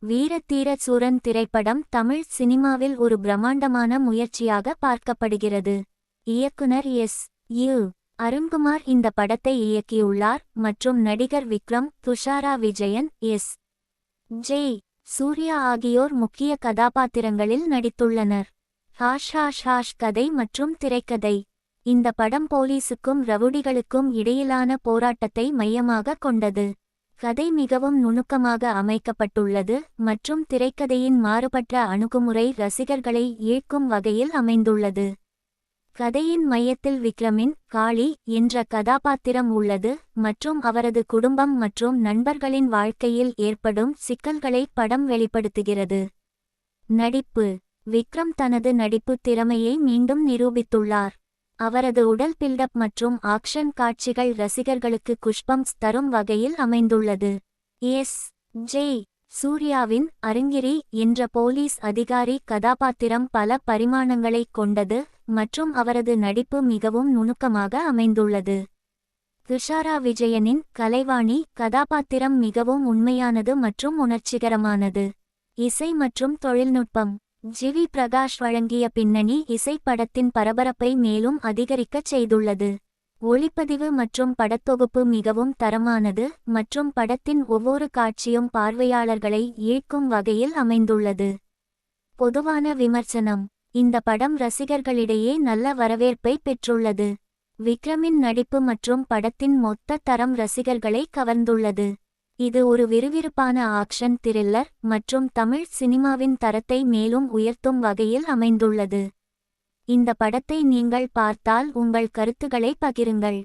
வீரதீர சூரன் திரைப்படம் தமிழ் சினிமாவில் ஒரு பிரம்மாண்டமான முயற்சியாக பார்க்கப்படுகிறது. இயக்குனர் எஸ்.யு. அருண்குமார் இந்த படத்தை இயக்கியுள்ளார் மற்றும் நடிகர் விக்ரம், துஷாரா விஜயன், எஸ்.ஜே. சூர்யா ஆகியோர் முக்கிய கதாபாத்திரங்களில் நடித்துள்ளனர். ஹாஷ் கதை மற்றும் திரைக்கதை. இந்த படம் போலீசுக்கும் ரவுடிகளுக்கும் இடையிலான போராட்டத்தை மையமாக கொண்டது. கதை மிகவும் நுணுக்கமாக அமைக்கப்பட்டுள்ளது மற்றும் திரைக்கதையின் மாறுபட்ட அணுகுமுறை ரசிகர்களை ஈர்க்கும் வகையில் அமைந்துள்ளது. கதையின் மையத்தில் விக்ரமின் காளி என்ற கதாபாத்திரம் உள்ளது மற்றும் அவரது குடும்பம் மற்றும் நண்பர்களின் வாழ்க்கையில் ஏற்படும் சிக்கல்களை படம் வெளிப்படுத்துகிறது. நடிப்பு. விக்ரம் தனது நடிப்பு திறமையை மீண்டும் நிரூபித்துள்ளார். அவரது உடல் பில்டப் மற்றும் ஆக்ஷன் காட்சிகள் ரசிகர்களுக்கு குஷ்பம்ஸ் தரும் வகையில் அமைந்துள்ளது. எஸ்.ஜே. சூர்யாவின் அருங்கிரி என்ற போலீஸ் அதிகாரி கதாபாத்திரம் பல பரிமாணங்களைக் கொண்டது மற்றும் அவரது நடிப்பு மிகவும் நுணுக்கமாக அமைந்துள்ளது. துஷாரா விஜயனின் கலைவாணி கதாபாத்திரம் மிகவும் உண்மையானது மற்றும் உணர்ச்சிகரமானது. இசை மற்றும் தொழில்நுட்பம். ஜி.வி. பிரகாஷ் வழங்கிய பின்னணி இசை படத்தின் பரபரப்பை மேலும் அதிகரிக்கச் செய்துள்ளது. ஒளிப்பதிவு மற்றும் படத்தொகுப்பு மிகவும் தரமானது மற்றும் படத்தின் ஒவ்வொரு காட்சியும் பார்வையாளர்களை ஈர்க்கும் வகையில் அமைந்துள்ளது. பொதுவான விமர்சனம். இந்த படம் ரசிகர்களிடையே நல்ல வரவேற்பை பெற்றுள்ளது. விக்ரமின் நடிப்பு மற்றும் படத்தின் மொத்த தரம் ரசிகர்களை கவர்ந்துள்ளது. இது ஒரு விறுவிறுப்பான ஆக்ஷன் த்ரில்லர் மற்றும் தமிழ் சினிமாவின் தரத்தை மேலும் உயர்த்தும் வகையில் அமைந்துள்ளது. இந்த படத்தை நீங்கள் பார்த்தால் உங்கள் கருத்துக்களை பகிருங்கள்.